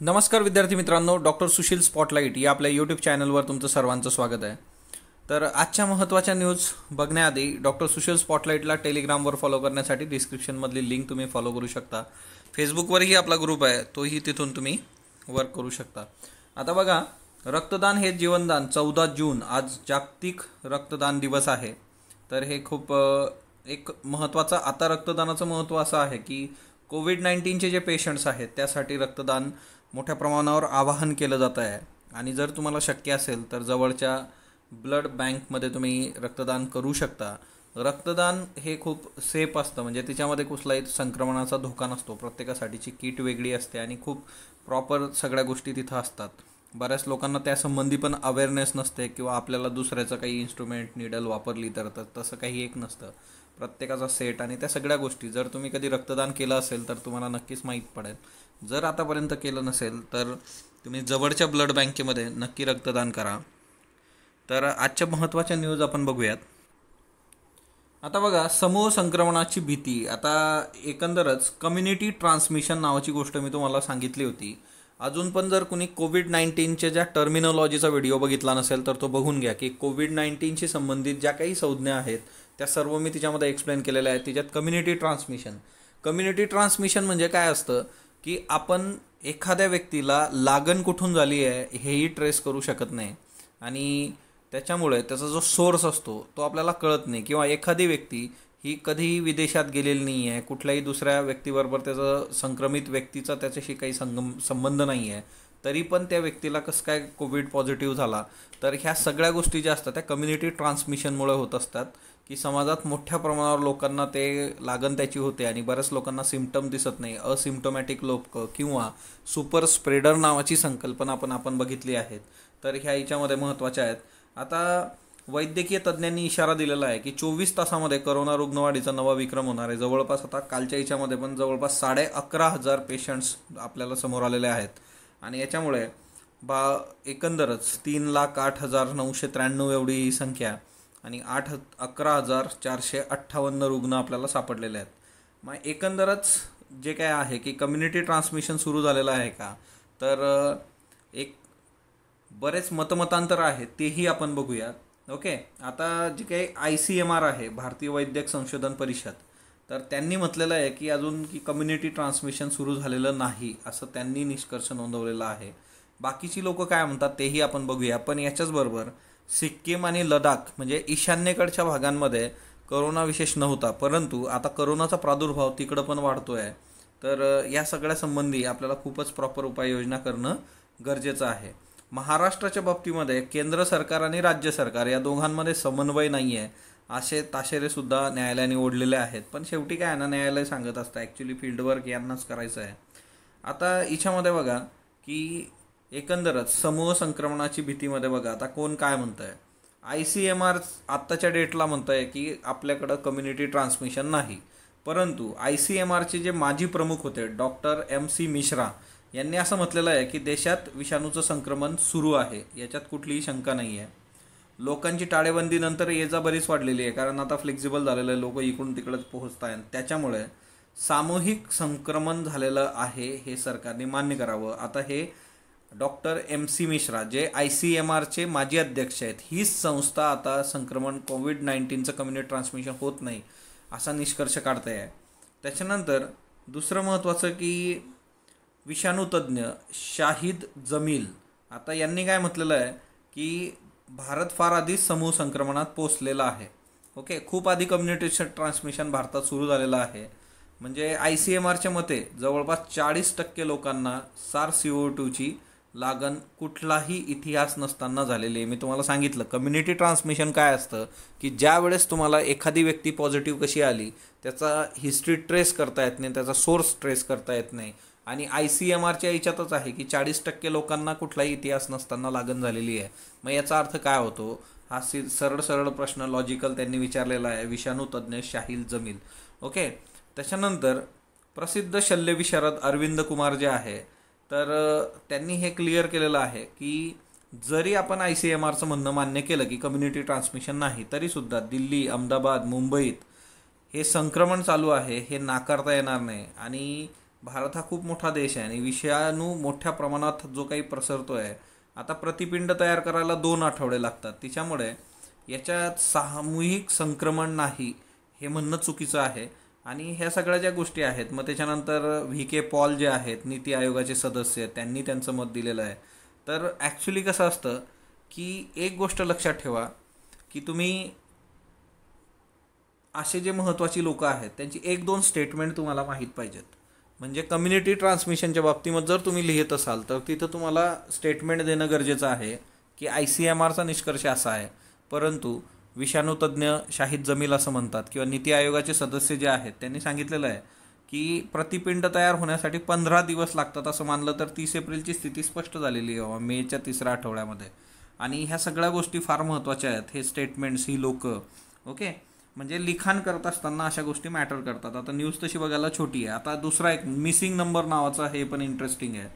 नमस्कार विद्यार्थी मित्रांनो, डॉक्टर सुशील स्पॉटलाईट या आपल्या यूट्यूब चॅनलवर तुमचं सर्वांचं स्वागत आहे। तर आजच्या महत्त्वाच्या न्यूज बघण्याआधी डॉक्टर सुशील स्पॉटलाईटला टेलिग्रामवर फॉलो करण्यासाठी डिस्क्रिप्शनमधली लिंक तुम्ही फॉलो करू शकता। फेसबुकवरही आपला ग्रुप आहे, तोही तिथून तुम्ही वर्क करू शकता। आता बघा, रक्तदान हे जीवनदान 14 जून आज जागतिक रक्तदान दिवस आहे। तर हे खूप एक महत्त्वाचं आता रक्तदानाचं महत्त्व असं आहे की कोविड-19चे जे पेशंट्स आहेत त्यासाठी रक्तदान मोठ्या प्रमाणावर आवाहन केलं जात आहे। आणि जर तुम्हाला शक्य असेल तर जवळच्या ब्लड बँकमध्ये तुम्ही रक्तदान करू शकता। रक्तदान हे खूप सेफ असतं, म्हणजे त्याच्यामध्ये कुठलाही संक्रमणाचा धोका नसतो। प्रत्येकासाठीची किट वेगळी असते आणि खूप प्रॉपर सगळ्या गोष्टी तिथं असतात। बऱ्याच लोकांना त्यासंबंधी पण अवेअरनेस नसते किंवा आपल्याला दुसऱ्याचं काही इन्स्ट्रुमेंट निडल वापरली तर तसं काही एक नसतं। प्रत्येकाचा सेट आणि त्या सगळ्या गोष्टी जर तुम्ही कधी रक्तदान केलं असेल तर तुम्हाला नक्कीच माहीत पडेल। जर आतापर्यंत केलं नसेल तर तुम्ही जवळच्या ब्लड बँकेमध्ये नक्की रक्तदान करा। तर आजच्या महत्त्वाच्या न्यूज आपण बघूयात। आता बघा, समूह संक्रमणाची भीती। आता एकंदरच कम्युनिटी ट्रान्समिशन नावाची गोष्ट मी तुम्हाला सांगितली होती। अजून पण जर कुणी कोविड-19च्या ज्या टर्मिनॉलॉजीचा व्हिडिओ बघितला नसेल तर तो बघून घ्या की कोविड-19शी संबंधित ज्या काही संज्ञा आहेत त्या सर्व मी तिच्यामध्ये एक्सप्लेन केलेल्या आहेत। त्याच्यात कम्युनिटी ट्रान्समिशन म्हणजे काय असतं की आपण एखाद्या व्यक्तीला लागण कुठून झाली आहे हेही ट्रेस करू शकत नाही आणि त्याच्यामुळे त्याचा जो सोर्स असतो तो आपल्याला कळत नाही, किंवा एखादी व्यक्ती ही कधीही विदेशात गेलेली नाही आहे, कुठल्याही दुसऱ्या व्यक्तीबरोबर त्याचं संक्रमित व्यक्तीचा त्याच्याशी काही संबंध नाही आहे, तरी पण त्या व्यक्तीला कसं काय कोविड पॉझिटिव्ह झाला। तर ह्या सगळ्या गोष्टी ज्या असतात त्या कम्युनिटी ट्रान्समिशनमुळे होत असतात की समाजात मोठ्या प्रमाणावर लोकांना ते लागण त्याची होते आणि बऱ्याच लोकांना सिम्पटम दिसत नाही। असिम्प्टोमॅटिक लोक किंवा सुपर स्प्रेडर नावाची संकल्पना पण आपण बघितली आहेत। तर ह्या याच्यामध्ये महत्त्वाच्या आहेत। आता वैद्यकीय तज्ज्ञांनी इशारा दिलेला आहे की 24 तासामध्ये करोना रुग्णवाढीचा नवा विक्रम होणार आहे। जवळपास आता कालच्या याच्यामध्ये पण जवळपास 11,500 पेशंट्स आपल्याला समोर आलेले आहेत आणि याच्यामुळे एकंदरच 3,08,993 एवढी ही संख्या आणि 11,458 रुग्ण आपल्याला सापडलेले आहेत। मग एकंदरच जे काय आहे की कम्युनिटी ट्रान्समिशन सुरू झालेलं आहे का, तर एक बरेच मतमतांतर आहेत तेही आपण बघूया। ओके, आता जे काही ICMR आहे, भारतीय वैद्यक संशोधन परिषद, तर त्यांनी म्हटलेलं आहे की अजून की कम्युनिटी ट्रान्समिशन सुरू झालेलं नाही असं त्यांनी निष्कर्ष नोंदवलेला आहे। बाकीची लोक काय म्हणतात तेही आपण बघूया। पण याच्याचबरोबर सिक्कीम आणि लडाख म्हणजे ईशान्येकडच्या भागांमध्ये करोना विशेष नव्हता, परंतु आता करोनाचा प्रादुर्भाव तिकडं पण वाढतो आहे। तर या सगळ्या संबंधी आपल्याला खूपच प्रॉपर उपाययोजना करणं गरजेचं आहे। महाराष्ट्राच्या बाबतीमध्ये केंद्र सरकार आणि राज्य सरकार या दोघांमध्ये समन्वय नाही आहे असे ताशेरेसुद्धा न्यायालयाने ओढलेले आहेत। पण शेवटी काय ना, न्यायालय सांगत असतं ॲक्च्युली फील्डवर्क यांनाच करायचं आहे। आता याच्यामध्ये बघा की एकंदरच समूह संक्रमणाची भीतीमध्ये बघा आता कोण काय म्हणतं आहे। ICMR आत्ताच्या डेटला म्हणतं आहे की आपल्याकडं कम्युनिटी ट्रान्समिशन नाही, परंतु ICMRचे जे माजी प्रमुख होते डॉक्टर MC मिश्रा यांनी असं म्हटलेलं आहे की देशात विषाणूचं संक्रमण सुरू आहे, याच्यात कुठलीही शंका नाही आहे। लोकांची टाळेबंदीनंतर ये जा बरीच वाढलेली आहे, कारण आता फ्लेक्झिबल झालेलं आहे, लोक इकडून तिकडं पोहोचत आहेत, त्याच्यामुळे सामूहिक संक्रमण झालेलं आहे हे सरकारने मान्य करावं। आता हे डॉक्टर MC मिश्रा जे ICMRचे माजी अध्यक्ष आहेत, हीच संस्था आता संक्रमण कोविड-19चं कम्युनिटी ट्रान्समिशन होत नाही असा निष्कर्ष काढते आहे। त्याच्यानंतर दुसरं महत्त्वाचं की विषाणूतज्ञ शाहिद जमील आता यांनी काय म्हटलेलं आहे की भारत फार आधीच समूह संक्रमणात पोचलेला आहे। ओके, खूप आधी कम्युनिटी ट्रान्समिशन भारतात सुरू झालेलं आहे। म्हणजे ICMRच्या मते जवळपास 40% लोकांना SARS-CoV-2ची लागण कुठलाही इतिहास नसताना झालेली आहे। मी तुम्हाला सांगितलं कम्युनिटी ट्रान्समिशन काय असतं की ज्या वेळेस तुम्हाला एखादी व्यक्ती पॉझिटिव्ह कशी आली त्याचा हिस्ट्री ट्रेस करता येत नाही, त्याचा सोर्स ट्रेस करता येत नाही, आणि ICMRच्या याच्यातच आहे की 40% लोकांना कुठलाही इतिहास नसताना लागण झालेली आहे। मग याचा अर्थ काय होतो, हा सरळ प्रश्न लॉजिकल त्यांनी विचारलेला आहे विषाणूतज्ञ शाहिद जमील। ओके, त्याच्यानंतर प्रसिद्ध शल्यविशारद अरविंद कुमार जे आहे तर त्यांनी हे क्लिअर केलेलं आहे की जरी आपण ICMRचं म्हणणं मान्य केलं की कम्युनिटी ट्रान्समिशन नाही, तरीसुद्धा दिल्ली, अहमदाबाद, मुंबईत हे संक्रमण चालू आहे हे नाकारता येणार नाही। आणि भारत हा खूप मोठा देश आहे आणि विषाणू मोठ्या प्रमाणात जो काही प्रसरतो आहे, आता प्रतिपिंड तयार करायला 2 आठवडे लागतात. तिच्यामुळे याच्यात सामूहिक संक्रमण नाही हे म्हणणं चुकीचं आहे. आणि ह्या सगळ्या ज्या गोष्टी आहेत, मग त्याच्यानंतर व्ही.के. पॉल जे आहेत नीती आयोगाचे सदस्य, त्यांनी त्यांचं मत दिलेलं आहे. तर ॲक्च्युली कसं असतं की एक गोष्ट लक्षात ठेवा की तुम्ही असे जे महत्त्वाची लोक आहेत त्यांची 1-2 स्टेटमेंट तुम्हाला माहीत पाहिजेत. म्हणजे कम्युनिटी ट्रान्समिशनच्या बाबतीमध्ये जर तुम्ही लिहित असाल तर तिथं तुम्हाला स्टेटमेंट देणं गरजेचं आहे की ICMRचा निष्कर्ष असा आहे, परंतु विषाणूतज्ञ शाहिद जमील असं म्हणतात किंवा नीती आयोगाचे सदस्य जे आहेत त्यांनी सांगितलेलं आहे की प्रतिपिंड तयार होण्यासाठी 15 दिवस लागतात. असं मानलं तर 30 एप्रिलची स्थिती स्पष्ट झालेली आहे मेच्या 3ऱ्या आठवड्यामध्ये. आणि ह्या सगळ्या गोष्टी फार महत्त्वाच्या आहेत. हे स्टेटमेंट्स, ही लोक ओके म्हणजे लिखाण करत असताना अशा गोष्टी मॅटर करतात. आता न्यूज तशी बघायला छोटी आहे. आता दुसरा एक मिसिंग नंबर नावाचा, हे पण इंटरेस्टिंग आहे.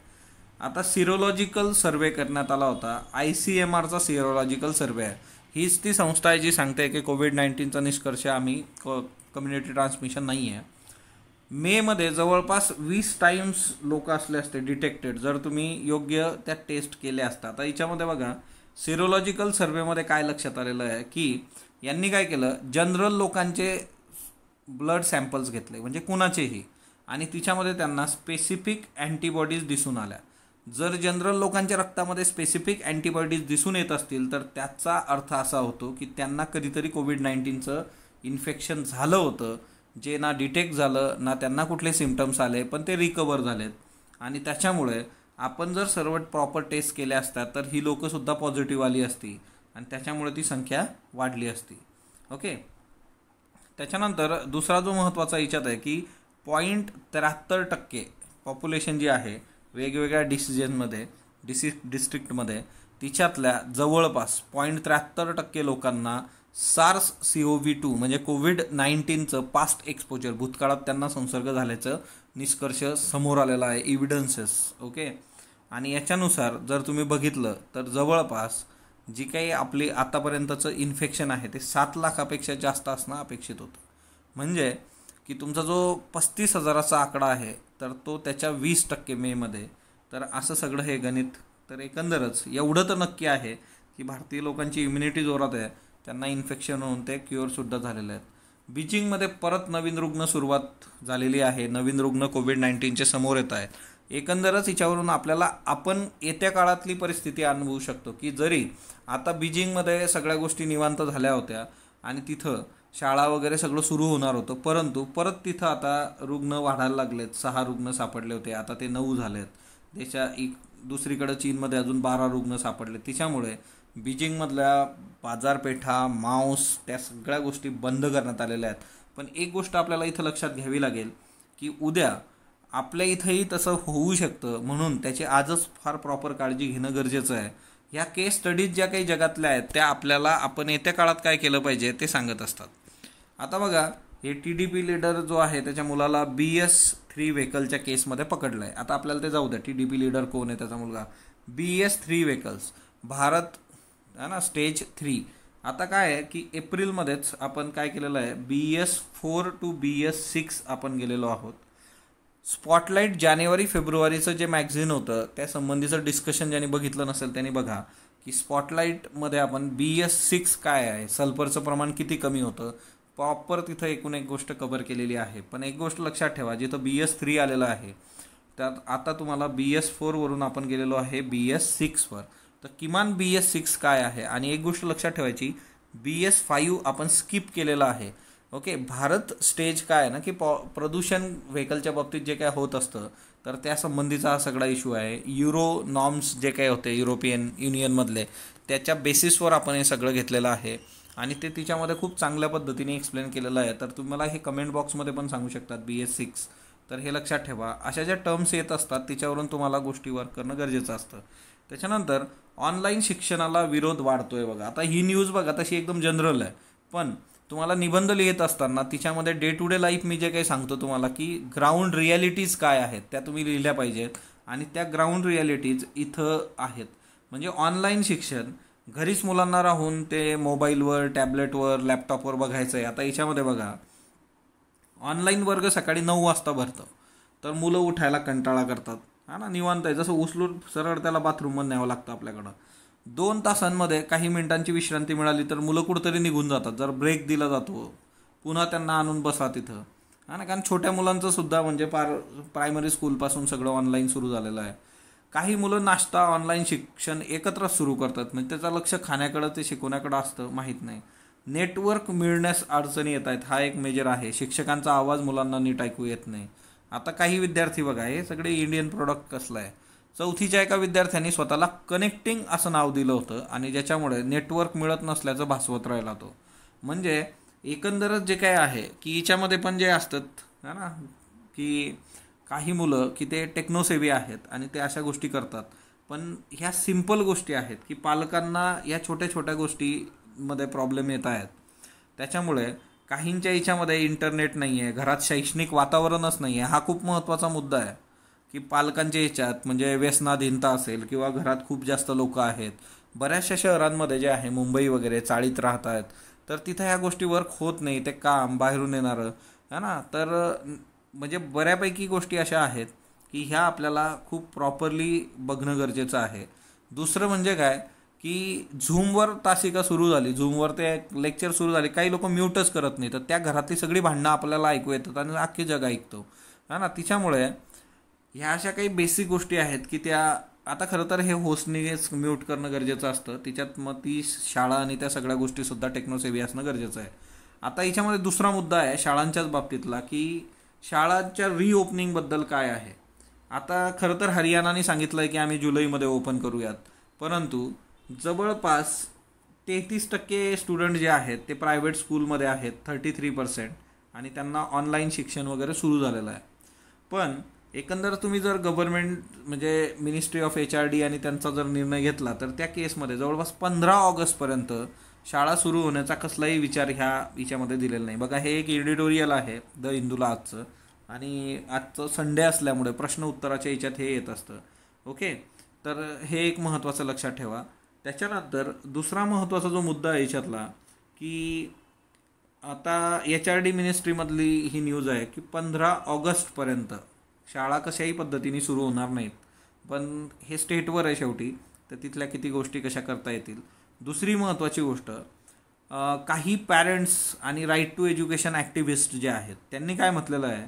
आता सिरोलॉजिकल सर्वे करण्यात आला होता. ICMRचा सिरोलॉजिकल सर्वे आहे. हीच ती संस्था आहे जी सांगते की कोविड-19चा निष्कर्ष आम्ही कम्युनिटी ट्रान्समिशन नाही आहे. मेमध्ये जवळपास 20 टाइम्स लोक असले असते डिटेक्टेड जर तुम्ही योग्य त्या टेस्ट केल्या असता. आता याच्यामध्ये बघा सिरोलॉजिकल सर्वेमध्ये काय लक्षात आलेलं आहे की यांनी काय केलं, जनरल लोकांचे ब्लड सॅम्पल्स घेतले म्हणजे कुणाचेही, आणि तिच्यामध्ये त्यांना स्पेसिफिक अँटीबॉडीज दिसून आल्या. जर जनरल लोकांच्या रक्तामध्ये स्पेसिफिक अँटीबॉडीज दिसून येत असतील तर त्याचा अर्थ असा होतो की त्यांना कधीतरी कोविड-19चं इन्फेक्शन झालं होतं, जे ना डिटेक्ट झालं ना त्यांना कुठले सिम्पटम्स आले, पण ते रिकवर झालेत. आणि त्याच्यामुळे आपण जर सर्व प्रॉपर टेस्ट केल्या असतात तर ही लोकंसुद्धा पॉझिटिव्ह आली असती आणि त्याच्यामुळे ती संख्या वाढली असती. ओके, त्याच्यानंतर दुसरा जो महत्त्वाचा याच्यात आहे की 0.73% पॉप्युलेशन जी आहे वेगवेगळ्या डिस्ट्रिक्टमध्ये, तिच्यातल्या जवळपास 0.73% लोकांना SARS-CoV-2 म्हणजे कोविड-19चं पास्ट एक्सपोजर, भूतकाळात त्यांना संसर्ग झाल्याचं निष्कर्ष समोर आलेला आहे, इव्हिडन्सेस. ओके, आणि याच्यानुसार जर तुम्ही बघितलं तर जवळपास जी काही आपली आतापर्यंतचं इन्फेक्शन आहे ते 7 लाखापेक्षा जास्त असणं अपेक्षित होतं. म्हणजे की तुमचा जो 35,000चा आकडा आहे तर तो त्याच्या 20% मेमध्ये. तर असं सगळं हे गणित. तर एकंदरच एवढं तर नक्की आहे की भारतीय लोकांची इम्युनिटी जोरात आहे, त्यांना इन्फेक्शन होऊन ते क्युअरसुद्धा झालेले आहेत. बीजिंगमध्ये परत नवीन रुग्ण सुरुवात झालेली आहे, नवीन रुग्ण कोविड-19चे समोर येत आहेत. एकंदरच हिच्यावरून आपल्याला आपण येत्या काळातली परिस्थिती अनुभवू शकतो की जरी आता बीजिंगमध्ये सगळ्या गोष्टी निवांत झाल्या होत्या आणि तिथं शाळा वगैरे सगळं सुरू होणार होतं, परंतु परत तिथं आता रुग्ण वाढायला लागलेत. 6 रुग्ण सापडले होते, आता ते 9 झालेत. दुसरीकडे चीनमध्ये अजून 12 रुग्ण सापडले. तिच्यामुळे बीजिंगमधल्या बाजारपेठा, मांस, त्या सगळ्या गोष्टी बंद करण्यात आलेल्या आहेत. पण एक गोष्ट आपल्याला इथं लक्षात घ्यावी लागेल की उद्या आपल्या इथंही तसं होऊ शकतं, म्हणून त्याची आजच फार प्रॉपर काळजी घेणं गरजेचं आहे. ह्या केस स्टडीज ज्या काही जगातल्या आहेत त्या आपल्याला आपण येत्या काळात काय केलं पाहिजे ते सांगत असतात. आता बघा, हे TDP लीडर जो आहे त्याच्या मुलाला BS3 व्हेकलच्या केसमध्ये पकडलं आहे. आता आपल्याला ते जाऊ द्या, TDP लीडर कोण आहे, त्याचा मुलगा. BS3 व्हेकल्स, भारत आहे ना, स्टेज 3. आता काय आहे की एप्रिलमध्येच आपण काय केलेलं आहे, BS4 to BS6 आपण गेलेलो आहोत. स्पॉटलाईट जानेवारी-फेब्रुवारीचं जे मॅगझिन होतं त्या संबंधीचं डिस्कशन ज्यांनी बघितलं नसेल त्यांनी बघा की स्पॉटलाईटमध्ये आपण BS6 काय आहे, सल्फरचं प्रमाण किती कमी होतं, प्रॉपर तिथं एकूण एक गोष्ट कव्हर केलेली आहे. पण एक गोष्ट लक्षात ठेवा, जिथं BS3 आलेलं आहे त्यात आता तुम्हाला BS4 वरून आपण गेलेलो आहे BS6 वर. तर किमान BS6 काय आहे, आणि एक गोष्ट लक्षात ठेवायची, BS5 आपण स्किप केलेलं आहे. ओके, भारत स्टेज काय आहे ना की प्रदूषण व्हेकलच्या बाबतीत जे काय होत असतं तर त्या संबंधीचा हा सगळा इश्यू आहे. युरो नॉर्म्स जे काही होते युरोपियन युनियनमधले, त्याच्या बेसिसवर आपण हे सगळं घेतलेलं आहे आणि ते तिच्यामध्ये खूप चांगल्या पद्धतीने एक्सप्लेन केलेलं आहे. तर तुम्हाला हे कमेंट बॉक्समध्ये पण सांगू शकतात BS6. तर हे लक्षात ठेवा, अशा ज्या टर्म्स येत असतात तिच्यावरून तुम्हाला गोष्टी वर्क करणं गरजेचं असतं. त्याच्यानंतर ऑनलाईन शिक्षणाला विरोध वाढतोय. बघा, आता ही न्यूज बघा तशी एकदम जनरल आहे, पण तुम्हाला निबंध लिहित असताना तिच्यामध्ये डे टू डे लाईफ मी जे काही सांगतो तुम्हाला की ग्राउंड रिॲलिटीज काय आहेत त्या तुम्ही लिहिल्या पाहिजेत, आणि त्या ग्राउंड रिॲलिटीज इथं आहेत. म्हणजे ऑनलाईन शिक्षण घरीच मुलांना राहून ते मोबाईलवर, टॅबलेटवर, लॅपटॉपवर बघायचं आहे. आता याच्यामध्ये बघा, ऑनलाईन वर्ग सकाळी 9 वाजता भरतं, तर मुलं उठायला कंटाळा करतात. हा ना, निवांत आहे, जसं उचलून सरळ त्याला बाथरूममध्ये न्यावं लागतं आपल्याकडं. 2 तासांमध्ये काही मिनिटांची विश्रांती मिळाली तर मुलं कुठंतरी निघून जातात. जर ब्रेक दिला जातो, पुन्हा त्यांना आणून बसा तिथं. हा ना, कारण छोट्या मुलांचं सुद्धा म्हणजे प्रायमरी स्कूलपासून सगळं ऑनलाईन सुरू झालेलं आहे. काही मुलं नाश्ता, ऑनलाईन शिक्षण एकत्रच सुरू करतात. म्हणजे त्याचं लक्ष खाण्याकडं ते शिकवण्याकडं असतं, माहीत नाही. नेटवर्क मिळण्यास अडचणी येत आहेत, हा एक मेजर आहे. शिक्षकांचा आवाज मुलांना नीट ऐकू येत नाही. आता काही विद्यार्थी बघा, हे सगळे इंडियन प्रोडक्ट कसलं आहे. 4थीच्या एका विद्यार्थ्यांनी स्वतःला कनेक्टिंग असं नाव दिलं होतं आणि ज्याच्यामुळे नेटवर्क मिळत नसल्याचं भासवत राहिला तो. म्हणजे एकंदरच जे काय आहे की याच्यामध्ये पण जे असतात है ना, की काही मुलं की ते टेक्नोसेवी आहेत आणि ते अशा गोष्टी करतात. पण ह्या सिंपल गोष्टी आहेत की पालकांना या छोट्या छोट्या गोष्टीमध्ये प्रॉब्लेम येत आहेत. त्याच्यामुळे काहींच्या याच्यामध्ये इंटरनेट नाही आहे, घरात शैक्षणिक वातावरणच नाही आहे. हा खूप महत्त्वाचा मुद्दा आहे की पालकांच्या ह्याच्यात म्हणजे व्यसनाधीनता असेल किंवा घरात खूप जास्त लोक आहेत. बऱ्याचशा शहरांमध्ये जे आहे, मुंबई वगैरे चाळीत राहत आहेत, तर तिथं ह्या गोष्टी वर्क होत नाही. ते काम बाहेरून येणारं है ना, तर म्हणजे बऱ्यापैकी गोष्टी अशा आहेत की ह्या आपल्याला खूप प्रॉपरली बघणं गरजेचं आहे. दुसरं म्हणजे काय की झूमवर तासिका सुरू झाली, झूमवर ते लेक्चर सुरू झाले, काही लोक म्यूटच करत नाही, तर त्या घरातली सगळी भांडणं आपल्याला ऐकू येतात आणि अख्खी जग ऐकतो. हा ना, तिच्यामुळे ह्या अशा काही बेसिक गोष्टी आहेत की त्या आता खरं तर हे होस्टनेच म्यूट करणं गरजेचं असतं. तिच्यात मग ती शाळा आणि त्या सगळ्या गोष्टीसुद्धा टेक्नोसेवी असणं गरजेचं आहे. आता याच्यामध्ये दुसरा मुद्दा आहे शाळांच्याच बाबतीतला की शाळांच्या रिओपनिंगबद्दल काय आहे. आता खरं तर हरियाणाने सांगितलं आहे की आम्ही जुलैमध्ये ओपन करूयात, परंतु जवळपास 33% स्टुडंट जे आहेत ते प्रायव्हेट स्कूलमध्ये आहेत, 33%, आणि त्यांना ऑनलाईन शिक्षण वगैरे सुरू झालेलं आहे. पण एकंदर तुम्ही जर गव्हर्नमेंट म्हणजे मिनिस्ट्री ऑफ HR&D आणि त्यांचा जर निर्णय घेतला तर त्या केसमध्ये जवळपास 15 ऑगस्टपर्यंत शाळा सुरू होण्याचा कसलाही विचार हिच्यामध्ये दिलेला नाही. बघा, हे एक एडिटोरियल आहे द हिंदूला आजचं, आणि आजचं संडे असल्यामुळे प्रश्न उत्तराच्या याच्यात हे येत असतं. ओके, तर हे एक महत्त्वाचं लक्षात ठेवा. त्याच्यानंतर दुसरा महत्त्वाचा जो मुद्दा आहे याच्यातला की आता HR&D मिनिस्ट्रीमधली ही न्यूज आहे की 15 ऑगस्टपर्यंत शाळा कशाही पद्धतीने सुरू होणार नाहीत. पण हे स्टेटवर आहे शेवटी, तर तिथल्या किती गोष्टी कशा करता येतील. दुसरी महत्त्वाची गोष्ट, काही पॅरेंट्स आणि राईट टू एज्युकेशन ॲक्टिव्हिस्ट जे आहेत त्यांनी काय म्हटलेलं आहे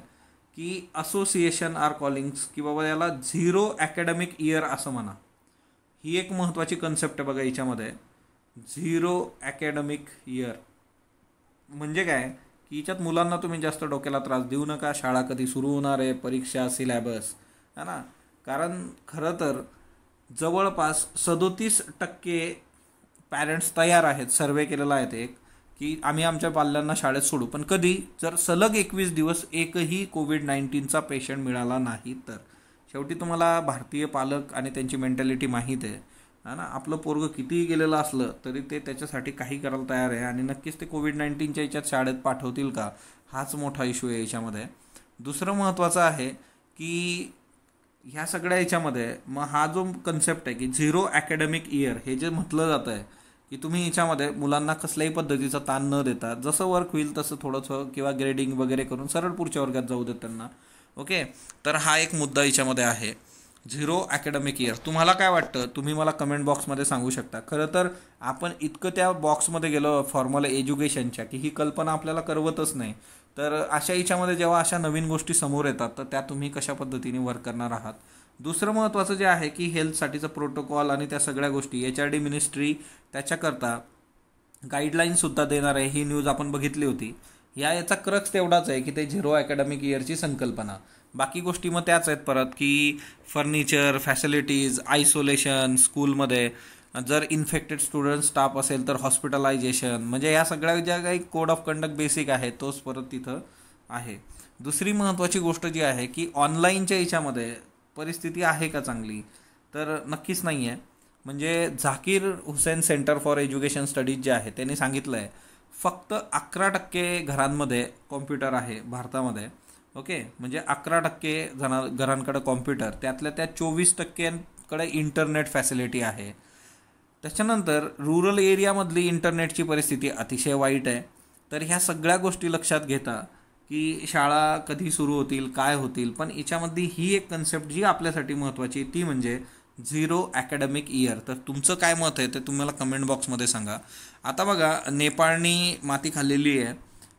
की असोसिएशन आर कॉलिंग्स की बाबा याला 0 ॲकॅडमिक इयर असं म्हणा. ही एक महत्त्वाची कन्सेप्ट आहे बघा याच्यामध्ये. 0 ॲकॅडमिक इयर म्हणजे काय की याच्यात मुलांना तुम्ही जास्त डोक्याला त्रास देऊ नका. शाळा कधी सुरू होणार आहे, परीक्षा, सिलॅबस, है ना. कारण खरं तर जवळपास 37% पॅरेंट्स तयार आहेत, सर्वे केलेला आहे ते, की आम्ही आमच्या पाल्यांना शाळेत सोडू, पण कधी जर सलग 21 दिवस एकही कोविड-19चा पेशंट मिळाला नाही तर. शेवटी तुम्हाला भारतीय पालक आणि त्यांची मेंटॅलिटी माहीत आहे, है ना. आपलं पोरगं कितीही गेलेलं असलं तरी ते त्याच्यासाठी काही करायला तयार आहे, आणि नक्कीच ते कोविड-19च्या याच्यात शाळेत पाठवतील का, हाच मोठा इश्यू आहे याच्यामध्ये. दुसरं महत्त्वाचं आहे की ह्या सगळ्या याच्यामध्ये मग हा जो कन्सेप्ट आहे की 0 ॲकॅडमिक इयर हे जे म्हटलं जातं आहे की तुम्ही याच्यामध्ये मुलांना कसल्याही पद्धतीचा ताण न देता जसं वर्क होईल तसं थोडंसं किंवा ग्रेडिंग वगैरे करून सरळ पुढच्या वर्गात जाऊ देत त्यांना. ओके, तर हा एक मुद्दा याच्यामध्ये आहे, 0 ॲकॅडमिक इयर. तुम्हाला काय वाटतं तुम्ही मला कमेंट बॉक्समध्ये सांगू शकता. खरं तर आपण इतकं त्या बॉक्समध्ये गेलो फॉर्मल एज्युकेशनच्या की ही कल्पना आपल्याला करवतच नाही. तर अशा याच्यामध्ये जेव्हा अशा नवीन गोष्टी समोर येतात तर त्या तुम्ही कशा पद्धतीने वर्क करणार आहात. दुसरं महत्त्वाचं जे आहे की हेल्थसाठीचं प्रोटोकॉल आणि त्या सगळ्या गोष्टी HR&D मिनिस्ट्री त्याच्याकरता गाईडलाईनसुद्धा देणार आहे. ही न्यूज आपण बघितली होती. याचा क्रक्स तेवढाच आहे की ते 0 ॲकॅडमिक इयरची संकल्पना. बाकी गोष्टी मग त्याच आहेत परत की फर्निचर, फॅसिलिटीज, आयसोलेशन स्कूलमध्ये, जर इन्फेक्टेड स्टुडंट स्टाफ असेल तर हॉस्पिटलायझेशन, म्हणजे या सगळ्या ज्या काही कोड ऑफ कंडक्ट बेसिक आहे तोच परत तिथं आहे. दुसरी महत्त्वाची गोष्ट जी आहे की ऑनलाईनच्या याच्यामध्ये परिस्थिती आहे का चांगली, तर नक्कीच नाही आहे. म्हणजे Zakir Hussain Centre for Education Studies जे आहे त्यांनी सांगितलं आहे फक्त 11% घरांमध्ये कॉम्प्युटर आहे भारतामध्ये. ओके, म्हणजे 11% घरांकडे कॉम्प्युटर, त्यातल्या त्या 24%कडे इंटरनेट फॅसिलिटी आहे. त्याच्यानंतर रुरल एरियामधली इंटरनेटची परिस्थिती अतिशय वाईट आहे. तर ह्या सगळ्या गोष्टी लक्षात घेता की शाळा कधी सुरू होतील, काय होतील, पण याच्यामध्ये ही एक कन्सेप्ट जी आपल्यासाठी महत्त्वाची ती म्हणजे 0 ॲकॅडमिक इयर. तर तुमचं काय मत आहे ते तुम्हाला कमेंट बॉक्समध्ये सांगा. आता बघा, नेपाळनी माती खाल्लेली आहे.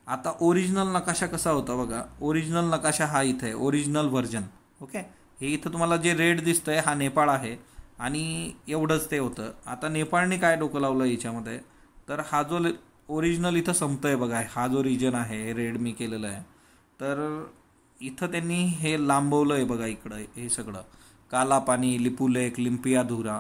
आता ओरिजिनल नकाशा कसा होता बघा, ओरिजिनल नकाशा हा इथे आहे, ओरिजिनल व्हर्जन. ओके, हे इथं तुम्हाला जे रेड दिसतंय हा नेपाळ आहे आणि एवढंच ते होतं. आता नेपाळने काय डोकं लावलं याच्यामध्ये, तर हा जो ओरिजिनल इथं संपतोय बघा, हा जो रिजन आहे हे रेड मी केलेलं आहे, तर इथं त्यांनी हे लांबवलं आहे बघा इकडं हे सगळं, कालापानी, लिपुलेख, लिंपियाधुरा.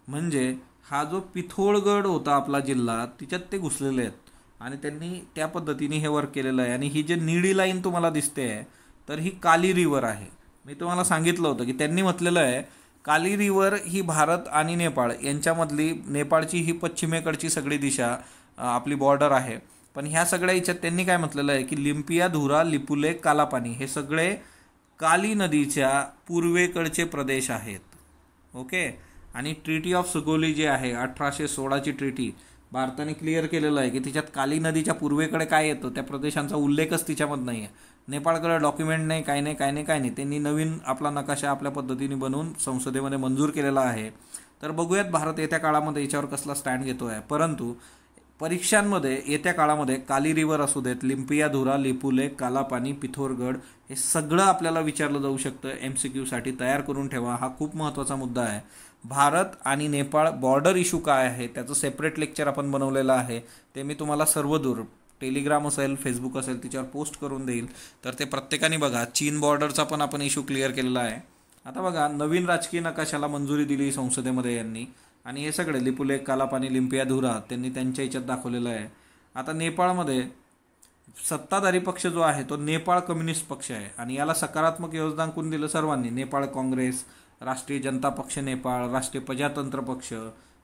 म्हणजे हा जो पिथोरगड होता आपला जिल्हा, तिच्यात ते घुसलेले आहेत आणि त्यांनी त्या पद्धतीने हे वर्क केलेलं आहे. आणि ही जे निळी लाईन तुम्हाला दिसते आहे, तर ही काली रिव्हर आहे. मी तुम्हाला सांगितलं होतं की त्यांनी म्हटलेलं आहे काली रिव्हर ही भारत आणि नेपाळ यांच्यामधली, नेपाळची ही पश्चिमेकडची सगळी दिशा आपली बॉर्डर आहे. पण ह्या सगळ्या याच्यात त्यांनी काय म्हटलेलं आहे की लिंपियाधुरा, लिपुलेख, कालापानी हे सगळे काली नदीच्या पूर्वेकडचे प्रदेश आहेत. ओके, आणि ट्रीटी ऑफ सुगोली जी आहे 1816ची ट्रीटी, भारताने क्लिअर केलेलं आहे की तिच्यात काली नदीच्या पूर्वेकडे काय येतं त्या प्रदेशांचा उल्लेखच तिच्यामध्ये नाही आहे. नेपाळकडे डॉक्युमेंट नाही, काय नाही, काय नाही, काय नाही. त्यांनी नवीन आपला नकाशा आपल्या पद्धतीने बनवून संसदेमध्ये मंजूर केलेला आहे. तर बघूयात भारत येत्या काळामध्ये याच्यावर कसला स्टँड घेतो आहे. परंतु परीक्षांमध्ये येत्या काळामध्ये काली रिव्हर असू देत, लिंपियाधुरा, लिपुलेख, कालापानी, पिथोरगड हे सगळं आपल्याला विचारलं जाऊ शकतं. MCQसाठी तयार करून ठेवा, हा खूप महत्त्वाचा मुद्दा आहे. भारत आणि नेपाळ बॉर्डर इश्यू काय आहे त्याचं सेपरेट लेक्चर आपण बनवलेलं आहे. ते मी तुम्हाला सर्वदूर टेलिग्राम असेल, फेसबुक असेल तिच्यावर पोस्ट करून देईल, तर ते प्रत्येकाने बघा. चीन बॉर्डरचा पण आपण इश्यू क्लिअर केलेला आहे. आता बघा, नवीन राजकीय नकाशाला मंजुरी दिली संसदेमध्ये यांनी, आणि हे सगळे लिपुलेख, कालापानी, लिंपियाधुरा त्यांनी त्यांच्या याच्यात दाखवलेलं आहे. आता नेपाळमध्ये सत्ताधारी पक्ष जो आहे तो नेपाळ कम्युनिस्ट पक्ष आहे आणि याला सकारात्मक योगदान कोण दिलं? सर्वांनी. नेपाळ काँग्रेस, राष्ट्रीय जनता पक्ष नेपाळ, राष्ट्रीय प्रजातंत्र पक्ष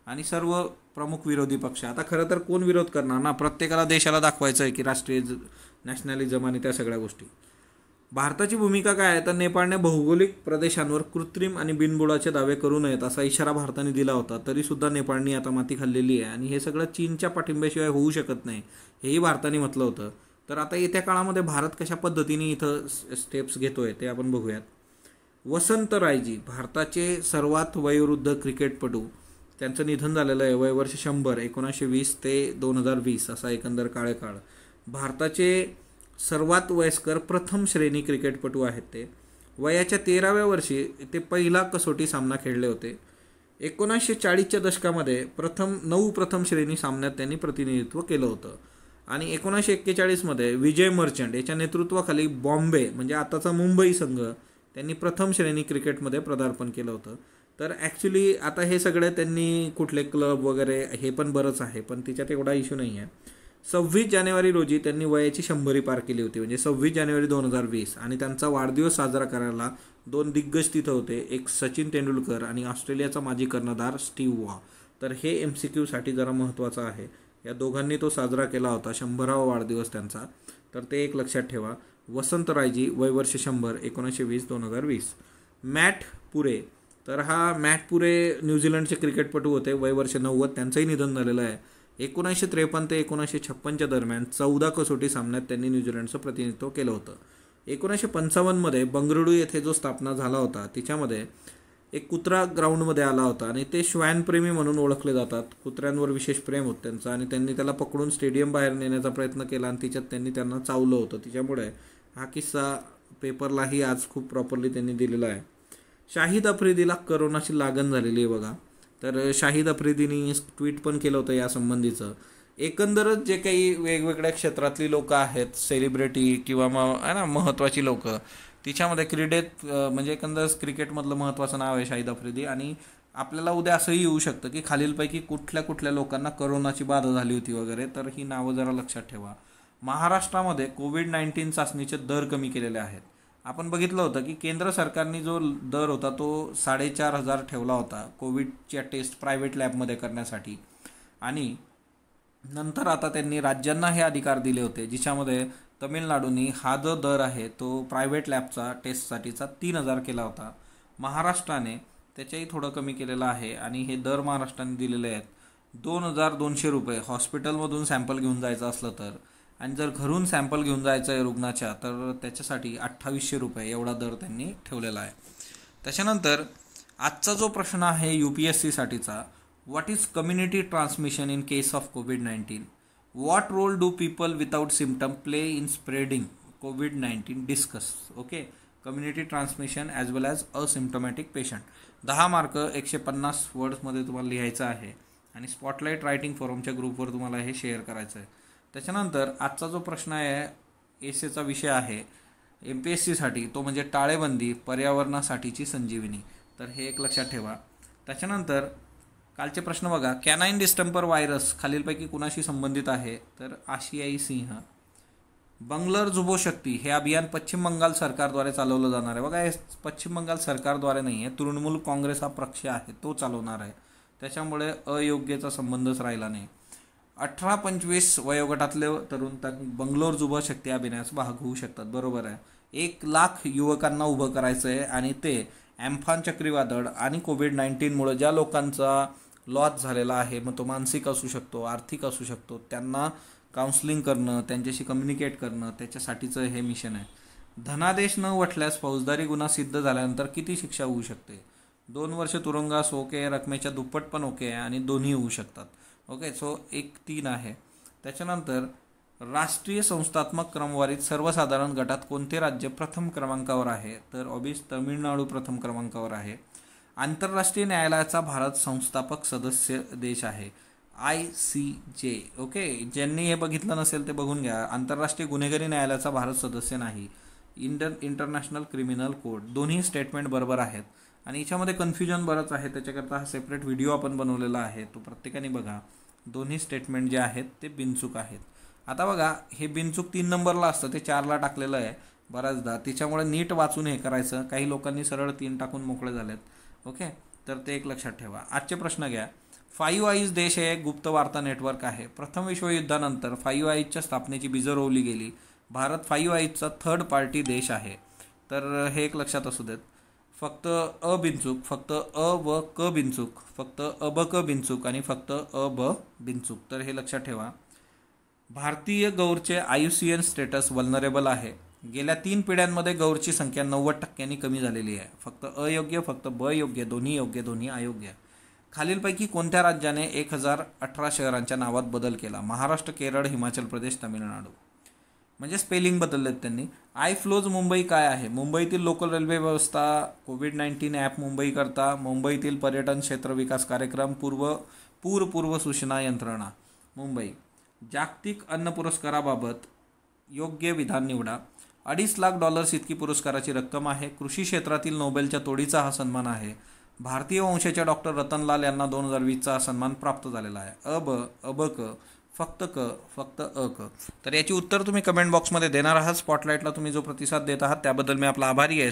आणि सर्व प्रमुख विरोधी पक्ष. आता खरं तर कोण विरोध करणार ना, प्रत्येकाला देशाला दाखवायचं आहे की राष्ट्रीय नॅशनलिझम आणि त्या सगळ्या गोष्टी. भारताची भूमिका काय आहे तर नेपाळने भौगोलिक प्रदेशांवर कृत्रिम आणि बिनबुडाचे दावे करू नयेत असा इशारा भारताने दिला होता. तरीसुद्धा नेपाळने आता माती खाल्लेली आहे आणि हे सगळं चीनच्या पाठिंब्याशिवाय होऊ शकत नाही, हेही भारताने म्हटलं होतं. तर आता येत्या काळामध्ये भारत कशा पद्धतीने इथं स्टेप्स घेतोय ते आपण बघूयात. वसंत रायजी, भारताचे सर्वात वयोवृद्ध क्रिकेटपटू, त्यांचं निधन झालेलं आहे. वयवर्ष 100, 1920 ते 2020 असा एकंदर कार्यकाळ. भारताचे सर्वात वयस्कर प्रथम श्रेणी क्रिकेटपटू आहेत ते. वयाच्या 13व्या वर्षी ते पहिला कसोटी सामना खेळले होते. 1940च्या दशकामध्ये 9 प्रथम श्रेणी सामन्यात त्यांनी प्रतिनिधित्व केलं होतं आणि 1941मध्ये विजय मर्चंट याच्या नेतृत्वाखाली बॉम्बे म्हणजे आताचा मुंबई संघ त्यांनी प्रथम श्रेणी क्रिकेटमध्ये पदार्पण केलं होतं. तर ॲक्च्युली आता हे सगळे त्यांनी कुठले क्लब वगैरे हे पण बरंच आहे, पण तिच्यात एवढा इश्यू नाही आहे. 26 जानेवारी रोजी त्यांनी वयाची 100 पार केली होती, म्हणजे 26 जानेवारी 2020. आणि त्यांचा वाढदिवस साजरा करायला 2 दिग्गज तिथं होते, एक सचिन तेंडुलकर आणि ऑस्ट्रेलियाचा माजी कर्णधार स्टीव्ह वॉ. तर हे MCQसाठी जरा महत्त्वाचं आहे. या दोघांनी तो साजरा केला होता 100वा वाढदिवस त्यांचा, तर ते एक लक्षात ठेवा. वसंत रायजी, वयवर्ष 100, 1920-2020. मॅट पुरे, तर हा मॅट पुरे न्यूझीलंडचे क्रिकेटपटू होते. वयवर्ष 90, त्यांचंही निधन झालेलं आहे. 1953 ते 1956च्या दरम्यान 14 कसोटी सामन्यात त्यांनी न्यूझीलंडचं प्रतिनिधित्व केलं होतं. 1955मध्ये बंगळुरू येथे जो स्थापना झाला होता तिच्यामध्ये एक कुत्रा ग्राउंडमध्ये आला होता आणि ते श्वानप्रेमी म्हणून ओळखले जातात. कुत्र्यांवर विशेष प्रेम होतं त्यांचं आणि त्यांनी त्याला पकडून स्टेडियम बाहेर नेण्याचा प्रयत्न केला आणि तिच्यात त्यांनी त्यांना चावलं होतं. तिच्यामुळे हा किस्सा पेपरलाही आज खूप प्रॉपरली त्यांनी दिलेला आहे. शाहिद आफ्रिदीला करोनाची लागण झालेली आहे बघा. तर शाहिद आफ्रिदीने ट्विट पण केलं होतं यासंबंधीचं. एकंदरच जे काही वेगवेगळ्या क्षेत्रातली लोकं आहेत, सेलिब्रिटी किंवा महत्त्वाची लोकं, तिच्यामध्ये क्रीडेत म्हणजे एकंदरच क्रिकेटमधलं महत्त्वाचं नाव आहे शाहिद आफ्रिदी. आणि आपल्याला उद्या असंही येऊ शकतं की खालीलपैकी कुठल्या कुठल्या लोकांना करोनाची बाधा झाली होती वगैरे, तर ही नावं जरा लक्षात ठेवा. महाराष्ट्रामध्ये कोविड-19 चाचणीचे दर कमी केलेले आहेत. आपण बघितलं होतं की केंद्र सरकारने जो दर होता तो 4,500 ठेवला होता कोविडच्या टेस्ट प्रायव्हेट लॅबमध्ये करण्यासाठी, आणि नंतर आता त्यांनी राज्यांना हे अधिकार दिले होते, जिच्यामध्ये तमिळनाडूनी हा जो दर आहे तो प्रायव्हेट लॅबचा टेस्टसाठीचा 3,000 केला होता. महाराष्ट्राने त्याच्याही थोडं कमी केलेलं आहे आणि हे दर महाराष्ट्राने दिलेले आहेत 2,200 रुपये हॉस्पिटलमधून सॅम्पल घेऊन जायचं असलं तर, आणि जर घरून सॅम्पल घेऊन जायचं आहे रुग्णाच्या तर त्याच्यासाठी 2800 रुपये एवढा दर त्यांनी ठेवलेला आहे. त्याच्यानंतर आजचा जो प्रश्न आहे UPSCसाठीचा, what is community transmission in case of COVID-19? What role do people without symptom play in spreading COVID-19? Discuss. Okay, community transmission as well as asymptomatic patient. 10 mark 150 वर्ड्समध्ये तुम्हाला लिहायचं आहे आणि स्पॉटलाईट रायटिंग फोरमच्या ग्रुपवर तुम्हाला हे शेअर करायचं आहे. त्याच्यानंतर आजचा जो प्रश्न आहे एसेचा विषय आहे MPSCसाठी, तो म्हणजे टाळेबंदी पर्यावरणासाठीची संजीवनी. तर हे एक लक्षात ठेवा. त्याच्यानंतर कालचे प्रश्न बघा. कॅनाईन डिस्टेंपर व्हायरस खालीलपैकी कुणाशी संबंधित आहे? तर आशियाई सिंह. बंगलर जुबोशक्ती हे अभियान पश्चिम बंगाल सरकारद्वारे चालवलं जाणार आहे. बघा, हे पश्चिम बंगाल सरकारद्वारे नाही आहे, तृणमूल काँग्रेस हा पक्ष आहे तो चालवणार आहे. त्याच्यामुळे अयोग्यचा संबंधच राहिला नाही. 18-25 वयोगटातले तरुण बंगलोर जुबोशक्ती अभियानात भाग होऊ शकतात. बरोबर आहे. 1,00,000 युवकांना उभं करायचं आहे आणि ते ॲम्फान चक्रीवादळ आणि COVID-19मुळे ज्या लोकांचा लॉस झालेला आहे, मग तो मानसिक असू शकतो, आर्थिक असू शकतो, त्यांना काउन्सिलिंग करणं, त्यांच्याशी कम्युनिकेट करणं, त्याच्यासाठीचं हे मिशन आहे. धनादेश न वठल्यास फौजदारी गुन्हा सिद्ध झाल्यानंतर किती शिक्षा होऊ शकते? 2 वर्ष तुरुंगास ओके, रकमेच्या दुप्पट पण ओके आणि दोन्ही होऊ शकतात. ओके, सो 1-3 आहे. त्याच्यानंतर राष्ट्रीय संस्थात्मक क्रमवारीत सर्वसाधारण गटात कोणते राज्य प्रथम क्रमांकावर आहे? तर तमिळनाडू प्रथम क्रमांकावर आहे. आंतरराष्ट्रीय न्यायालयाचा भारत संस्थापक सदस्य देश आहे. ICJ. ओके, ज्यांनी हे बघितलं नसेल ते बघून घ्या. आंतरराष्ट्रीय गुन्हेगारी न्यायालयाचा भारत सदस्य नाही. International criminal code. दोन्ही स्टेटमेंट बरोबर आहेत आणि याच्यामध्ये कन्फ्युजन बरंच आहे. त्याच्याकरता हा सेपरेट व्हिडिओ आपण बनवलेला आहे, तो प्रत्येकाने बघा. दोन्ही स्टेटमेंट जे आहेत ते बिनचूक आहेत. आता बघा, हे बिनचूक 3 नंबरला असतं, ते 4ला टाकलेलं आहे बऱ्याचदा. त्याच्यामुळे नीट वाचून हे करायचं. काही लोकांनी सरळ 3 टाकून मोकळे झालेत. ओके, तर ते एक लक्षात ठेवा. आजचे प्रश्न घ्या. 5 आईज देश हे एक गुप्त वार्ता नेटवर्क आहे. प्रथम विश्वयुद्धानंतर 5 आईजच्या स्थापनेची बीजं रोवली गेली. भारत 5 आईजचा थर्ड पार्टी देश आहे. तर हे एक लक्षात असू देत. फक्त अ बिनचूक, फक्त अ व क बिनचूक, फक्त अ ब क बिनचूक आणि फक्त अ ब बिनचूक. तर हे लक्षात ठेवा. भारतीय गौरचे IUCN स्टेटस वल्नरेबल आहे. गेल्या 3 पिढ्यांमध्ये गौरची संख्या 90% कमी झालेली आहे. फक्त अयोग्य, फक्त ब योग्य, दोन्ही योग्य, दोन्ही अयोग्य. खालीलपैकी कोणत्या राज्याने 1018 शहरांच्या नावात बदल केला? महाराष्ट्र, केरळ, हिमाचल प्रदेश, तामिळनाडू. म्हणजे स्पेलिंग बदललेत त्यांनी. iFlows मुंबई काय आहे? मुंबईतील लोकल रेल्वे व्यवस्था, COVID-19 ॲप मुंबई करता, मुंबईतील पर्यटन क्षेत्र विकास कार्यक्रम, पूर्व सूचना यंत्रणा. मुंबई. जागतिक अन्न पुरस्काराबाबत योग्य विधान निवडा. $2.5 लाख इतकी पुरस्काराची रक्कम आहे. कृषी क्षेत्रातील नोबेलच्या तोडीचा हा सन्मान आहे. भारतीय वंशाच्या डॉक्टर रतनलाल यांना 2020चा हा सन्मान प्राप्त झालेला आहे. अ ब क, फक्त अ क. तर याची उत्तर तुम्ही कमेंट बॉक्समध्ये देणार आहात. स्पॉटलाईटला तुम्ही जो प्रतिसाद देत आहात त्याबद्दल मी आपला आभारी आहे.